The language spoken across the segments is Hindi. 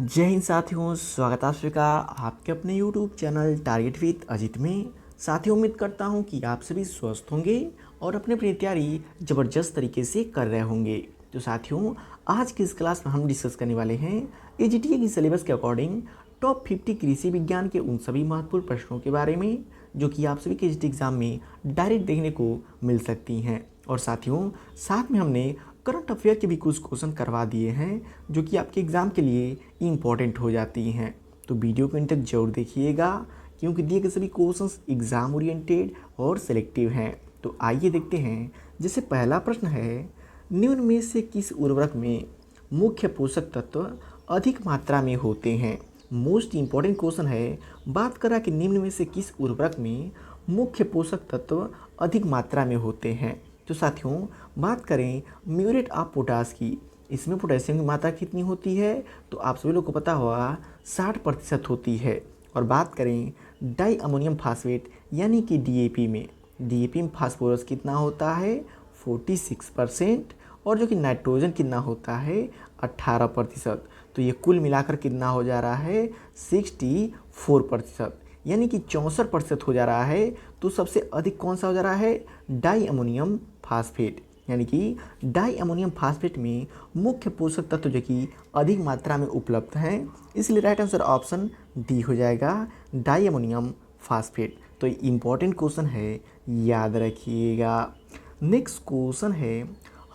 जय हिंद साथियों, स्वागत है आप सभी का आपके अपने YouTube channel target with Ajit में। साथियों, उम्मीद करता हूं कि आप सभी स्वस्थ होंगे और अपनी अपनी तैयारी ज़बरदस्त तरीके से कर रहे होंगे। तो साथियों, आज की इस क्लास में हम डिस्कस करने वाले हैं AGTA की सिलेबस के अकॉर्डिंग टॉप 50 कृषि विज्ञान के उन सभी महत्वपूर्ण प्रश्नों के बारे में जो कि आप सभी के AGTA एग्जाम में डायरेक्ट देखने को मिल सकती हैं। और साथियों, साथ में हमने करंट अफेयर के भी कुछ क्वेश्चन करवा दिए हैं जो कि आपके एग्ज़ाम के लिए इम्पॉर्टेंट हो जाती हैं। तो वीडियो को इन तक जरूर देखिएगा क्योंकि दिए गए सभी क्वेश्चंस एग्ज़ाम ओरिएंटेड और सेलेक्टिव हैं। तो आइए देखते हैं। जैसे पहला प्रश्न है, निम्न में से किस उर्वरक में मुख्य पोषक तत्व अधिक मात्रा में होते हैं। मोस्ट इम्पॉर्टेंट क्वेश्चन है। बात करा कि निम्न में से किस उर्वरक में मुख्य पोषक तत्व अधिक मात्रा में होते हैं। तो साथियों, बात करें म्यूरेट ऑफ पोटास की, इसमें पोटेशियम की मात्रा कितनी होती है तो आप सभी लोग को पता होगा 60% होती है। और बात करें डाई अमोनियम फास्फेट यानी कि DAP में फास्फोरस कितना होता है 46%। और जो कि नाइट्रोजन कितना होता है 18%। तो ये कुल मिलाकर कितना हो जा रहा है 64%, यानी कि 64% हो जा रहा है। तो सबसे अधिक कौन सा हो जा रहा है डाई अमोनियम फास्फेट, यानी कि डाई अमोनियम फास्फेट में मुख्य पोषक तत्व जो कि अधिक मात्रा में उपलब्ध हैं, इसलिए राइट आंसर ऑप्शन डी हो जाएगा डाई अमोनियम फास्फेट। तो ये इंपॉर्टेंट क्वेश्चन है, याद रखिएगा। नेक्स्ट क्वेश्चन है,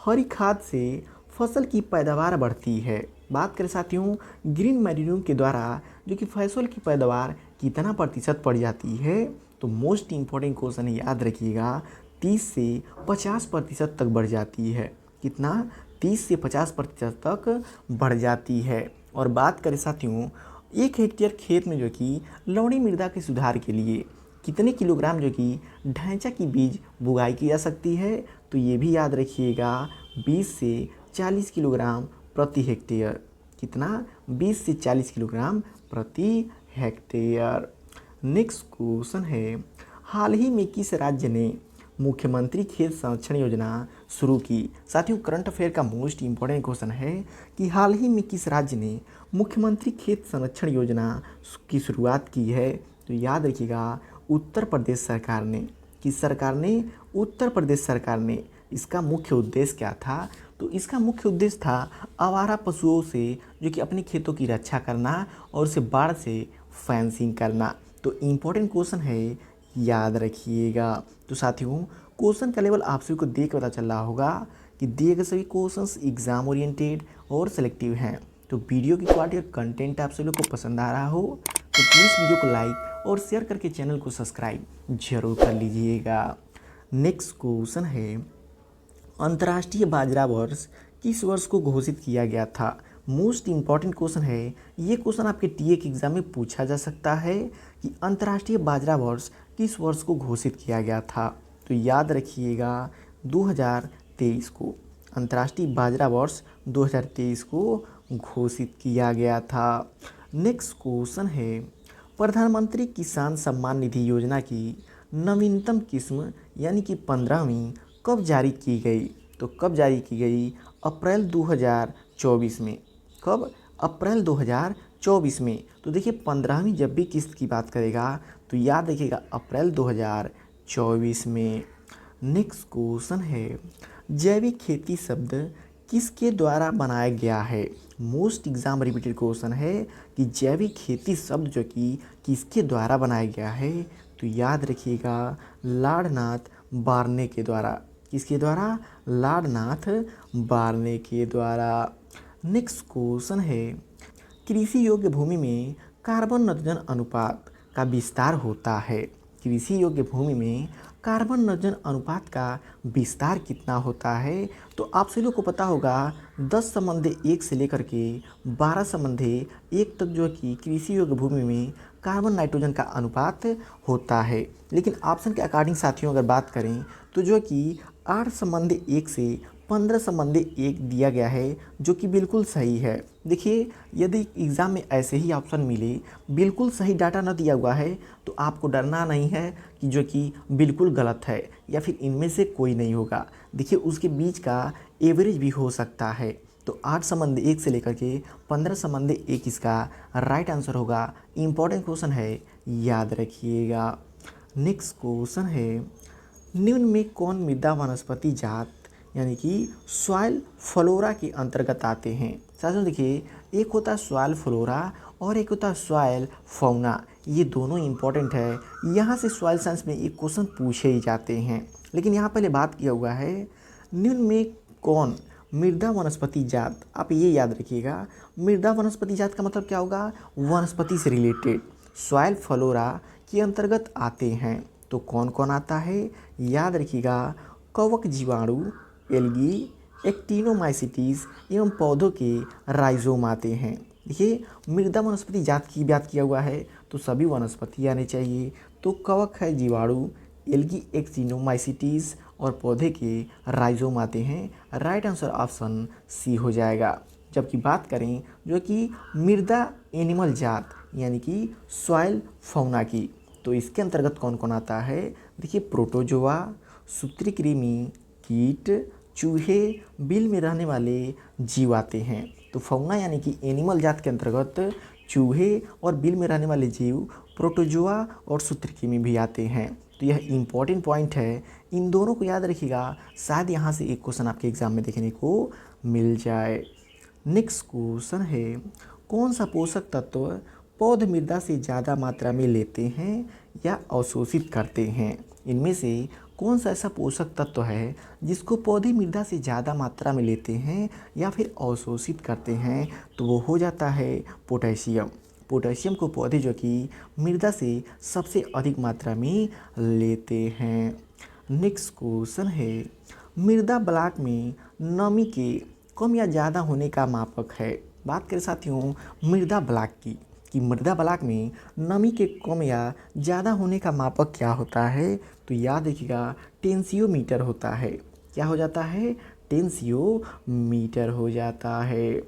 हरी खाद से फसल की पैदावार बढ़ती है। बात करें साथियों ग्रीन मैन्यूर के द्वारा जो कि फसल की पैदावार कितना प्रतिशत बढ़ जाती है, तो मोस्ट इम्पॉर्टेंट क्वेश्चन है, याद रखिएगा 30 से 50% तक बढ़ जाती है। कितना 30 से 50% तक बढ़ जाती है। और बात करें साथियों 1 हेक्टेयर खेत में जो कि लवणीय मृदा के सुधार के लिए कितने किलोग्राम जो कि ढैंचा की बीज बुआई की जा सकती है, तो ये भी याद रखिएगा 20 से 40 किलोग्राम प्रति हेक्टेयर। कितना 20 से 40 किलोग्राम प्रति हेक्टेयर। नेक्स्ट क्वेश्चन है, हाल ही में किस राज्य ने मुख्यमंत्री खेत संरक्षण योजना शुरू की। साथियों, करंट अफेयर का मोस्ट इम्पॉर्टेंट क्वेश्चन है कि हाल ही में किस राज्य ने मुख्यमंत्री खेत संरक्षण योजना की शुरुआत की है, तो याद रखिएगा उत्तर प्रदेश सरकार ने। किस सरकार ने? उत्तर प्रदेश सरकार ने। इसका मुख्य उद्देश्य क्या था, तो इसका मुख्य उद्देश्य था आवारा पशुओं से जो कि अपने खेतों की रक्षा करना और उसे बाढ़ से फेंसिंग करना। तो इम्पोर्टेंट क्वेश्चन है, याद रखिएगा। तो साथियों, क्वेश्चन का लेवल आप सभी को देख पता चल रहा होगा कि दिए गए सभी क्वेश्चंस एग्जाम ओरिएंटेड और सेलेक्टिव हैं। तो वीडियो की क्वालिटी और कंटेंट आप सभी लोग को पसंद आ रहा हो तो प्लीज़ वीडियो को लाइक और शेयर करके चैनल को सब्सक्राइब जरूर कर लीजिएगा। नेक्स्ट क्वेश्चन है, अंतर्राष्ट्रीय बाजरा वर्ष किस वर्ष को घोषित किया गया था। मोस्ट इम्पॉर्टेंट क्वेश्चन है। ये क्वेश्चन आपके टीए के एग्जाम में पूछा जा सकता है कि अंतर्राष्ट्रीय बाजरा वर्ष किस वर्ष को घोषित किया गया था, तो याद रखिएगा 2023 को अंतर्राष्ट्रीय बाजरा वर्ष 2023 को घोषित किया गया था। नेक्स्ट क्वेश्चन है, प्रधानमंत्री किसान सम्मान निधि योजना की नवीनतम किस्म यानी कि 15वीं कब जारी की गई, तो कब जारी की गई? अप्रैल 2024 में। कब? अप्रैल 2024 में। तो देखिए 15वीं जब भी किस्त की बात करेगा तो याद रखिएगा अप्रैल 2024 में। नेक्स्ट क्वेश्चन है, जैविक खेती शब्द किसके द्वारा बनाया गया है। मोस्ट एग्जाम रिपीटेड क्वेश्चन है कि जैविक खेती शब्द जो कि किसके द्वारा बनाया गया है, तो याद रखिएगा लाडनाथ बारने के द्वारा। किसके द्वारा? लाडनाथ बारने के द्वारा। नेक्स्ट क्वेश्चन है, कृषि योग्य भूमि में कार्बन नाइट्रोजन अनुपात का विस्तार होता है। कृषि योग्य भूमि में कार्बन नाइट्रोजन अनुपात का विस्तार कितना होता है, तो आप सभी लोग को पता होगा 10:1 से लेकर के 12:1 तक जो कि कृषि योग्य भूमि में कार्बन नाइट्रोजन का अनुपात होता है। लेकिन ऑप्शन के अकॉर्डिंग साथियों अगर बात करें तो जो कि 8:1 से 15:1 दिया गया है, जो कि बिल्कुल सही है। देखिए, यदि एग्ज़ाम में ऐसे ही ऑप्शन मिले, बिल्कुल सही डाटा न दिया हुआ है, तो आपको डरना नहीं है कि जो कि बिल्कुल गलत है या फिर इनमें से कोई नहीं होगा। देखिए, उसके बीच का एवरेज भी हो सकता है। तो 8 संबंध 1 से लेकर के 15 संबंध 1 इसका राइट आंसर होगा। इंपॉर्टेंट क्वेश्चन है, याद रखिएगा। नेक्स्ट क्वेश्चन है, निम्न में कौन मृदा वनस्पति जात यानी कि सॉइल फ्लोरा के अंतर्गत आते हैं। साथियों देखिए, एक होता है सॉइल फ्लोरा और एक होता है सॉइल फौना। ये दोनों इंपॉर्टेंट है, यहाँ से सॉइल साइंस में एक क्वेश्चन पूछे ही जाते हैं। लेकिन यहाँ पहले बात किया हुआ है निम्न में कौन मृदा वनस्पति जात। आप ये याद रखिएगा, मृदा वनस्पति जात का मतलब क्या होगा, वनस्पति से रिलेटेड सॉइल फ्लोरा के अंतर्गत आते हैं। तो कौन कौन आता है, याद रखिएगा, कवक जीवाणु, एल्गी, एक्टिनोमाइसिटीज एवं पौधों के राइजोम आते हैं। देखिए, मृदा वनस्पति जात की बात किया हुआ है तो सभी वनस्पति आने चाहिए। तो कवक है जीवाणु, एल्गी एक्टिनोमाइसिटीज और पौधे के राइजोम आते हैं। राइट आंसर ऑप्शन सी हो जाएगा। जबकि बात करें जो कि मृदा एनिमल जात यानी कि सॉइल फौना की, तो इसके अंतर्गत कौन कौन आता है। देखिए, प्रोटोजोआ, सूत्रकृमि, कीट, चूहे, बिल में रहने वाले जीव आते हैं। तो फौना यानी कि एनिमल जात के अंतर्गत चूहे और बिल में रहने वाले जीव प्रोटोजोआ और सूत्रकृमि भी आते हैं। तो यह इंपॉर्टेंट पॉइंट है, इन दोनों को याद रखिएगा, शायद यहाँ से एक क्वेश्चन आपके एग्जाम में देखने को मिल जाए। नेक्स्ट क्वेश्चन है, कौन सा पोषक तत्व पौध मृदा से ज़्यादा मात्रा में लेते हैं या अवशोषित करते हैं। इनमें से कौन सा ऐसा पोषक तत्व है जिसको पौधे मृदा से ज़्यादा मात्रा में लेते हैं या फिर अवशोषित करते हैं। तो वो हो जाता है पोटेशियम। पोटेशियम को पौधे जो कि मृदा से सबसे अधिक मात्रा में लेते हैं। नेक्स्ट क्वेश्चन है, मृदा ब्लॉक में नमी के कम या ज़्यादा होने का मापक है। बात करें साथियों मृदा ब्लॉक की, कि मृदा ब्लॉक में नमी के कम या ज़्यादा होने का मापक क्या होता है। तो याद रखिएगा, टेंसियोमीटर होता है। क्या हो जाता है, टेंसियोमीटर हो जाता है।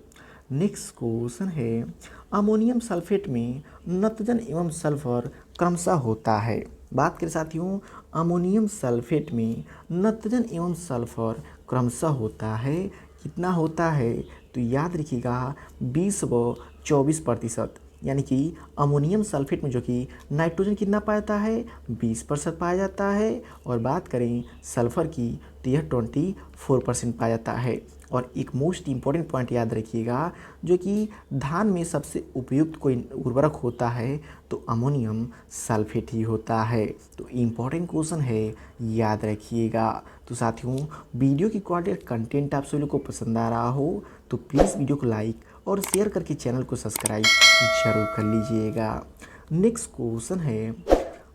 नेक्स्ट क्वेश्चन है, अमोनियम सल्फेट में नत्रजन एवं सल्फर क्रमशः होता है। बात करें साथियों, अमोनियम सल्फेट में नत्रजन एवं सल्फर क्रमशः होता है। कितना होता है, तो याद रखिएगा 20 व 24%। यानी कि अमोनियम सल्फेट में जो कि नाइट्रोजन कितना पाया जाता है, 20% पाया जाता है। और बात करें सल्फर की तो यह 24% पाया जाता है। और एक मोस्ट इम्पॉर्टेंट पॉइंट याद रखिएगा, जो कि धान में सबसे उपयुक्त कोई उर्वरक होता है तो अमोनियम सल्फेट ही होता है। तो इम्पॉर्टेंट क्वेश्चन है, याद रखिएगा। तो साथियों, वीडियो की क्वालिटी कंटेंट आप सभी लोग को पसंद आ रहा हो तो प्लीज़ वीडियो को लाइक और शेयर करके चैनल को सब्सक्राइब जरूर कर लीजिएगा। नेक्स्ट क्वेश्चन है,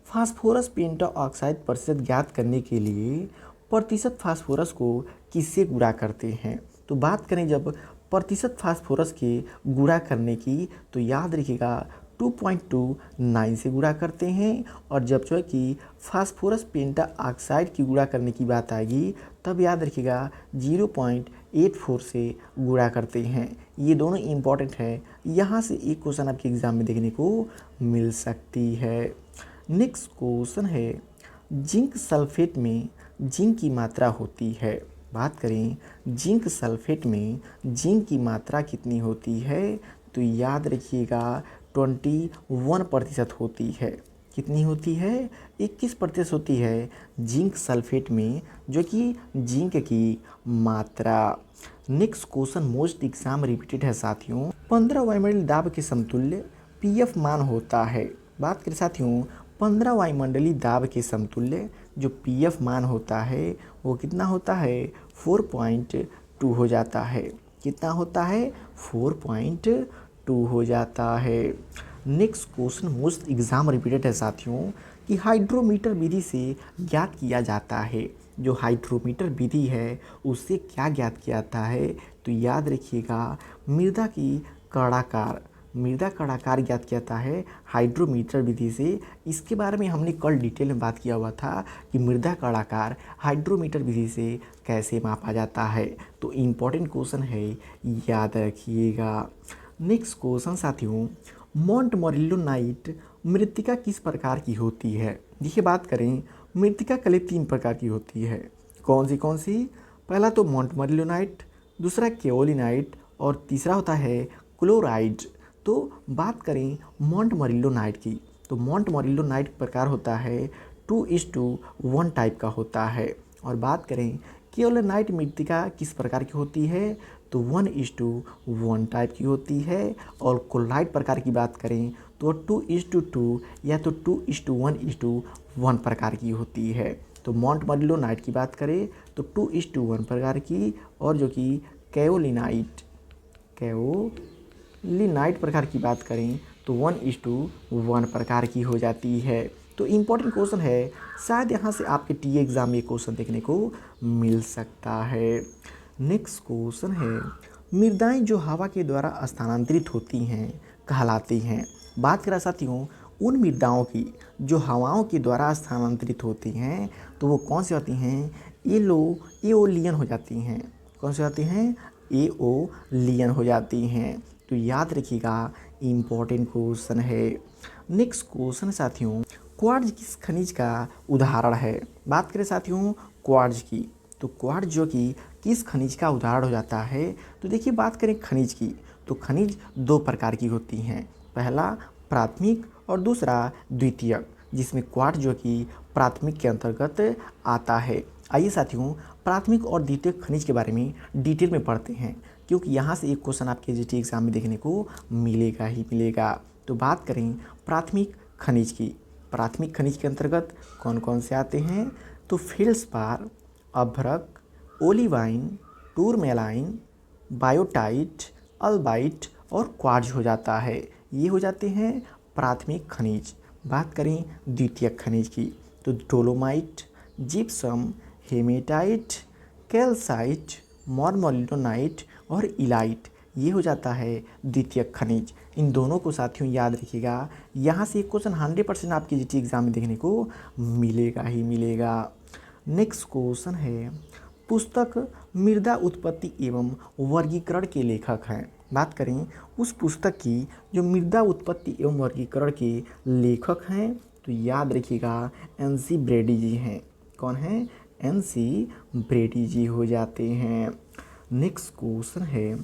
फास्फोरस पेंटाऑक्साइड प्रतिशत ज्ञात करने के लिए प्रतिशत फास्फोरस को किससे गुणा करते हैं। तो बात करें जब प्रतिशत फास्फोरस के गुणा करने की, तो याद रखिएगा 2.29 से गुणा करते हैं। और जब जो है कि फास्फोरस पेंटाऑक्साइड की गुणा करने की बात आएगी तब याद रखिएगा 0.84 से गुणा करते हैं। ये दोनों इंपॉर्टेंट है, यहाँ से एक क्वेश्चन आपके एग्जाम में देखने को मिल सकती है। नेक्स्ट क्वेश्चन है, जिंक सल्फेट में जिंक की मात्रा होती है। बात करें जिंक सल्फेट में जिंक की मात्रा कितनी होती है, तो याद रखिएगा 21% होती है। कितनी होती है, 21% होती है जिंक सल्फेट में, जो कि जिंक की मात्रा। Next question most exam repeated है साथियों, 15 वायुमंडलीय दाब के समतुल्य पीएफ मान होता है। बात करें साथियों 15 वायुमंडलीय दाब के समतुल्य जो पीएफ मान होता है वो कितना होता है, 4.2 हो जाता है। कितना होता है, 4.2 हो जाता है। Next question most exam repeated है साथियों, कि हाइड्रोमीटर विधि से ज्ञात किया जाता है। जो हाइड्रोमीटर विधि है उससे क्या ज्ञात किया जाता है, तो याद रखिएगा मृदा कणाकार ज्ञात किया जाता है हाइड्रोमीटर विधि से। इसके बारे में हमने कल डिटेल में बात किया हुआ था कि मृदा कणाकार हाइड्रोमीटर विधि से कैसे मापा जाता है। तो इम्पॉर्टेंट क्वेश्चन है, याद रखिएगा। नेक्स्ट क्वेश्चन साथियों, मॉन्ट मोरेल्लोनाइट मृत्तिका किस प्रकार की होती है। देखिए, बात करें मृत्तिका कलित 3 प्रकार की होती है। कौन सी, पहला तो मॉन्ट मोरेल्लोनाइट, दूसरा केओलिनाइट और तीसरा होता है क्लोराइड। तो बात करें मोंटमोरिल्लो नाइट की, तो मोंटमोरिल्लो नाइट प्रकार होता है 2:1 टाइप का होता है। और बात करें केओलिनाइट मृत्तिका किस प्रकार की होती है, तो 1:1 टाइप की होती है। और कोलाइट प्रकार की बात करें तो 2:2 या तो 2:1:1 प्रकार की होती है। तो मोंटमोरिल्लो नाइट की बात करें तो 2:1 प्रकार की, और जो कि केओलिनाइट प्रकार की बात करें तो 1:1 प्रकार की हो जाती है। तो इम्पोर्टेंट क्वेश्चन है, शायद यहाँ से आपके टी एग्ज़ाम में क्वेश्चन देखने को मिल सकता है। नेक्स्ट क्वेश्चन है, मृदाएं जो हवा के द्वारा स्थानांतरित होती हैं कहलाती हैं। बात करें साथियों उन मृदाओं की जो हवाओं के द्वारा स्थानांतरित होती हैं, तो वो कौन सी होती हैं, एओलियन हो जाती हैं। कौन सी होती हैं, एओलियन हो जाती हैं। तो याद रखिएगा, इम्पोर्टेंट क्वेश्चन है। नेक्स्ट क्वेश्चन साथियों, क्वार्ट्ज किस खनिज का उदाहरण है। बात करें साथियों क्वार्ट्ज की, तो क्वार्ट्ज जो कि किस खनिज का उदाहरण हो जाता है, तो देखिए बात करें खनिज की, तो खनिज दो प्रकार की होती हैं, पहला प्राथमिक और दूसरा द्वितीयक, जिसमें क्वार्ट्ज जो कि प्राथमिक के अंतर्गत आता है। आइए साथियों प्राथमिक और द्वितीयक खनिज के बारे में डिटेल में पढ़ते हैं, क्योंकि यहाँ से एक क्वेश्चन आपके जीटी एग्जाम में देखने को मिलेगा ही मिलेगा। तो बात करें प्राथमिक खनिज की, प्राथमिक खनिज के अंतर्गत कौन कौन से आते हैं, तो फेल्सपार, अभ्रक, ओलिवाइन, टूरमेलाइन, बायोटाइट, अल्बाइट और क्वार्ट्ज हो जाता है। ये हो जाते हैं प्राथमिक खनिज। बात करें द्वितीयक खनिज की, तो डोलोमाइट, जिप्सम, हेमेटाइट, कैल्साइट, मोरमोलिनोनाइट और इलाइट, ये हो जाता है द्वितीयक खनिज। इन दोनों को साथियों याद रखिएगा, यहाँ से एक क्वेश्चन 100% आपके जीटी एग्जाम में देखने को मिलेगा ही मिलेगा। नेक्स्ट क्वेश्चन है, पुस्तक मृदा उत्पत्ति एवं वर्गीकरण के लेखक हैं। बात करें उस पुस्तक की जो मृदा उत्पत्ति एवं वर्गीकरण के लेखक हैं, तो याद रखिएगा एन.सी. ब्रेडी जी हैं। कौन हैं, एन.सी. ब्रेडी जी हो जाते हैं। नेक्स्ट क्वेश्चन है,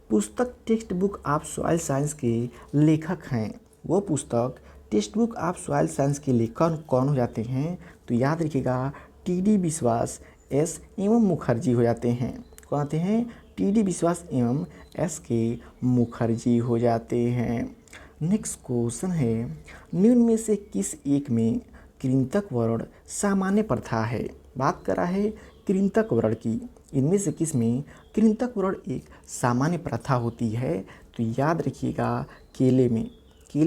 पुस्तक text book of soil science के लेखक हैं। वो पुस्तक text book of soil science के लेखक कौन हो जाते हैं, तो याद रखिएगा टी.डी. विश्वास, एस. एवं मुखर्जी हो जाते हैं। कौन आते हैं, टी.डी. विश्वास एवं एस के मुखर्जी हो जाते हैं। नेक्स्ट क्वेश्चन है, निम्न में से किस एक में कृंतक वर्ण सामान्य प्रथा है। बात कर रहा है कृंतक वर्ण की, इनमें से किस में कृंतक वर्ण एक सामान्य प्रथा होती है, तो याद रखिएगा केले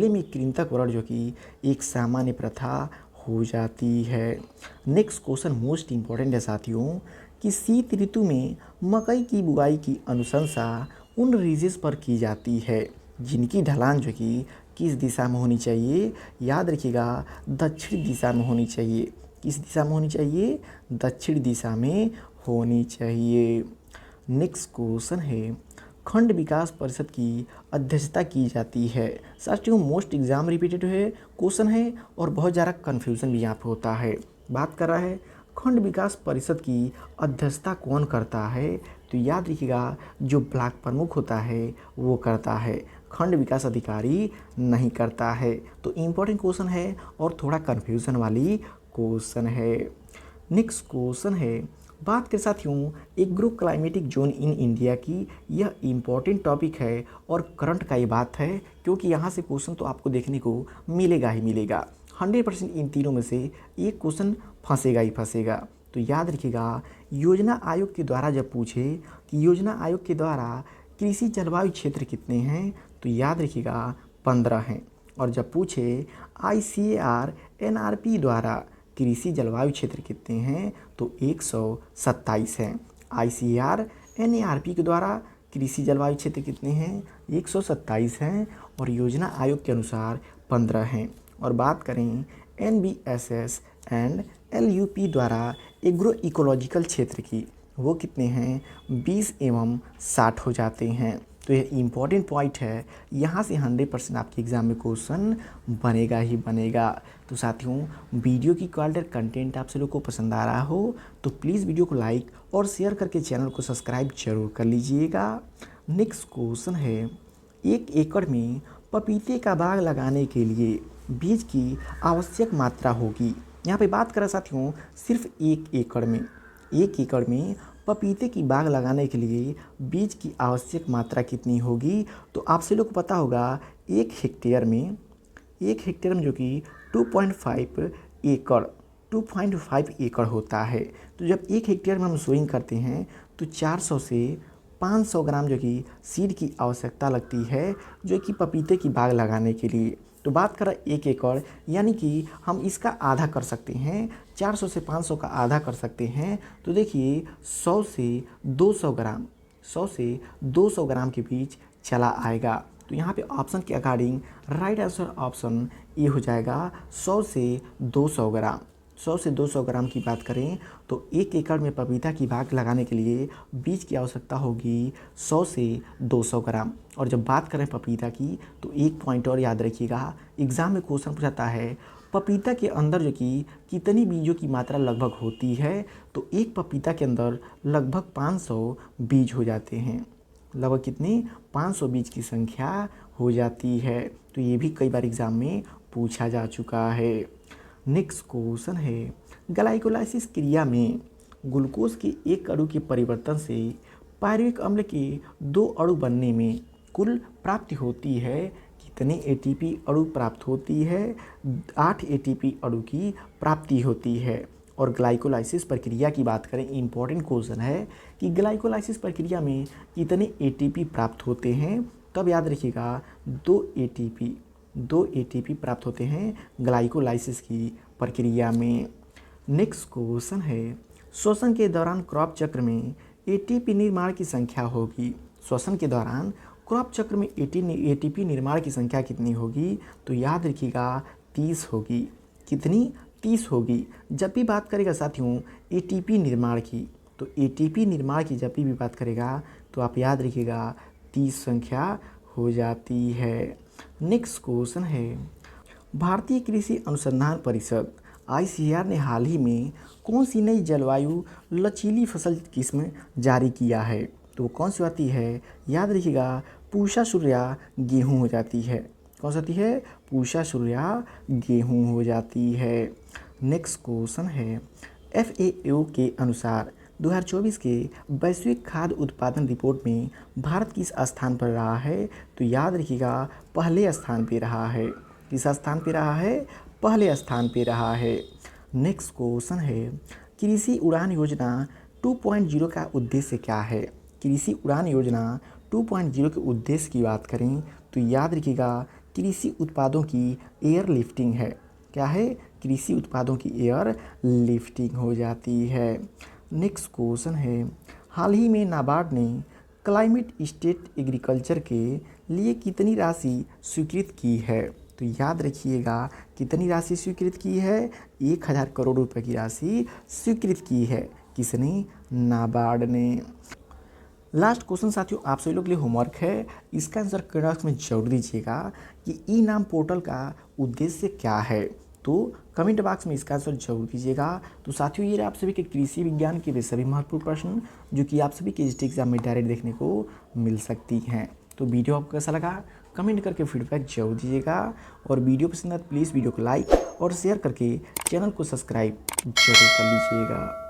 में कृंतक वर्ण जो कि एक सामान्य प्रथा हो जाती है। नेक्स्ट क्वेश्चन मोस्ट इम्पॉर्टेंट है साथियों, कि शीत ऋतु में मकई की बुआई की अनुशंसा उन रीजेस पर की जाती है जिनकी ढलान जो कि किस दिशा में होनी चाहिए, याद रखिएगा दक्षिण दिशा में होनी चाहिए। किस दिशा में होनी चाहिए, दक्षिण दिशा में होनी चाहिए। नेक्स्ट क्वेश्चन है, खंड विकास परिषद की अध्यक्षता की जाती है। साथियों मोस्ट एग्जाम रिपीटेड है क्वेश्चन है और बहुत ज़्यादा कन्फ्यूज़न भी यहाँ पे होता है। बात कर रहा है खंड विकास परिषद की अध्यक्षता कौन करता है, तो याद रखिएगा जो ब्लॉक प्रमुख होता है वो करता है, खंड विकास अधिकारी नहीं करता है। तो इम्पोर्टेंट क्वेश्चन है और थोड़ा कन्फ्यूज़न वाली क्वेश्चन है। नेक्स्ट क्वेश्चन है, बात के साथियों agro climatic zone in India की, यह इम्पॉर्टेंट टॉपिक है और करंट का ये बात है, क्योंकि यहाँ से क्वेश्चन तो आपको देखने को मिलेगा ही मिलेगा। 100% इन तीनों में से एक क्वेश्चन फंसेगा ही फंसेगा। तो याद रखिएगा योजना आयोग के द्वारा जब पूछे कि योजना आयोग के द्वारा कृषि जलवायु क्षेत्र कितने हैं, तो याद रखिएगा 15 हैं। और जब पूछे ICAR NRP द्वारा कृषि जलवायु क्षेत्र कितने हैं, तो 127 हैं। ICAR NARP के द्वारा कृषि जलवायु क्षेत्र कितने हैं, 127 हैं और योजना आयोग के अनुसार 15 हैं। और बात करें NBSS एंड LUP द्वारा एग्रो इकोलॉजिकल क्षेत्र की, वो कितने हैं, 20 एवं 60 हो जाते हैं। तो ये इम्पॉर्टेंट पॉइंट है, यहाँ से 100% आपके एग्ज़ाम में क्वेश्चन बनेगा ही बनेगा। तो साथियों वीडियो की क्वालिटी और कंटेंट आप सभी लोग को पसंद आ रहा हो तो प्लीज़ वीडियो को लाइक और शेयर करके चैनल को सब्सक्राइब जरूर कर लीजिएगा। नेक्स्ट क्वेश्चन है, 1 एकड़ में पपीते का बाग लगाने के लिए बीज की आवश्यक मात्रा होगी। यहाँ पे बात करें साथियों सिर्फ 1 एकड़ में, 1 एकड़ में पपीते की बाग लगाने के लिए बीज की आवश्यक मात्रा कितनी होगी। तो आप सभी लोग को पता होगा 1 हेक्टेयर में, 1 हेक्टेयर में जो कि 2.5 एकड़ होता है। तो जब 1 हेक्टेयर में हम सोइंग करते हैं तो 400 से 500 ग्राम जो कि सीड की आवश्यकता लगती है जो कि पपीते की बाग लगाने के लिए। तो बात करें 1 एकड़, यानी कि हम इसका आधा कर सकते हैं, 400 से 500 का आधा कर सकते हैं। तो देखिए 100 से 200 ग्राम, 100 से 200 ग्राम के बीच चला आएगा। तो यहाँ पे ऑप्शन के according right answer option A हो जाएगा 100 से 200 ग्राम। 100 से 200 ग्राम की बात करें तो 1 एकड़ में पपीता की बाग लगाने के लिए बीज की आवश्यकता होगी 100 से 200 ग्राम। और जब बात करें पपीता की तो एक पॉइंट और याद रखिएगा, एग्ज़ाम में क्वेश्चन पूछाता है पपीता के अंदर जो कि कितनी बीजों की मात्रा लगभग होती है। तो एक पपीता के अंदर लगभग 500 बीज हो जाते हैं, लगभग कितनी 500 बीज की संख्या हो जाती है। तो ये भी कई बार एग्ज़ाम में पूछा जा चुका है। नेक्स्ट क्वेश्चन है, ग्लाइकोलाइसिस क्रिया में ग्लूकोज के 1 अणु के परिवर्तन से पायरुविक अम्ल के 2 अणु बनने में कुल प्राप्ति होती है कितने एटीपी अणु प्राप्त होती है। 8 एटीपी अणु की प्राप्ति होती है। और ग्लाइकोलाइसिस प्रक्रिया की बात करें, इंपॉर्टेंट क्वेश्चन है कि ग्लाइकोलाइसिस प्रक्रिया में कितने एटीपी प्राप्त होते हैं। तब याद रखिएगा 2 एटीपी प्राप्त होते हैं ग्लाइकोलाइसिस की प्रक्रिया में। नेक्स्ट क्वेश्चन है, श्वसन के दौरान क्रॉप चक्र में एटीपी निर्माण की संख्या होगी। श्वसन के दौरान क्रॉप चक्र में एटीपी निर्माण की संख्या कितनी होगी। तो याद रखिएगा 30 होगी। कितनी? 30 होगी। जब भी बात करेगा साथियों एटीपी निर्माण की, तो एटीपी निर्माण की जब भी बात करेगा तो आप याद रखिएगा 30 संख्या हो जाती है। नेक्स्ट क्वेश्चन है, भारतीय कृषि अनुसंधान परिषद ICAR ने हाल ही में कौन सी नई जलवायु लचीली फसल किस्म जारी किया है। तो वो कौन सी आती है, याद रखिएगा पूषा सूर्या गेहूँ हो जाती है। कौन सी आती है, पूषा सूर्या गेहूँ हो जाती है। नेक्स्ट क्वेश्चन है, FAO के अनुसार 2024 के वैश्विक खाद्य उत्पादन रिपोर्ट में भारत किस स्थान पर रहा है। तो याद रखिएगा पहले स्थान पे रहा है। किस स्थान पे रहा है, पहले स्थान पे रहा है। नेक्स्ट क्वेश्चन है, कृषि उड़ान योजना 2.0 का उद्देश्य क्या है। कृषि उड़ान योजना 2.0 के उद्देश्य की बात करें तो याद रखिएगा कृषि उत्पादों की एयर लिफ्टिंग है। क्या है, कृषि उत्पादों की एयर लिफ्टिंग हो जाती है। नेक्स्ट क्वेश्चन है, हाल ही में नाबार्ड ने क्लाइमेट स्टेट एग्रीकल्चर के लिए कितनी राशि स्वीकृत की है। तो याद रखिएगा कितनी राशि स्वीकृत की है, 1000 करोड़ रुपए की राशि स्वीकृत की है। किसने, नाबार्ड ने। लास्ट क्वेश्चन साथियों आप सभी लोग के लिए होमवर्क है, इसका आंसर कमेंट बॉक्स में जरूर दीजिएगा कि ई नाम पोर्टल का उद्देश्य क्या है। तो कमेंट बॉक्स में इसका आंसर जरूर दीजिएगा। तो साथियों ये आप सभी के कृषि विज्ञान के वे सभी महत्वपूर्ण प्रश्न जो कि आप सभी के एग्जाम में डायरेक्ट देखने को मिल सकती हैं। तो वीडियो आपको कैसा लगा कमेंट करके फीडबैक जरूर दीजिएगा। और वीडियो पसंद आए तो प्लीज़ वीडियो को लाइक और शेयर करके चैनल को सब्सक्राइब जरूर कर लीजिएगा।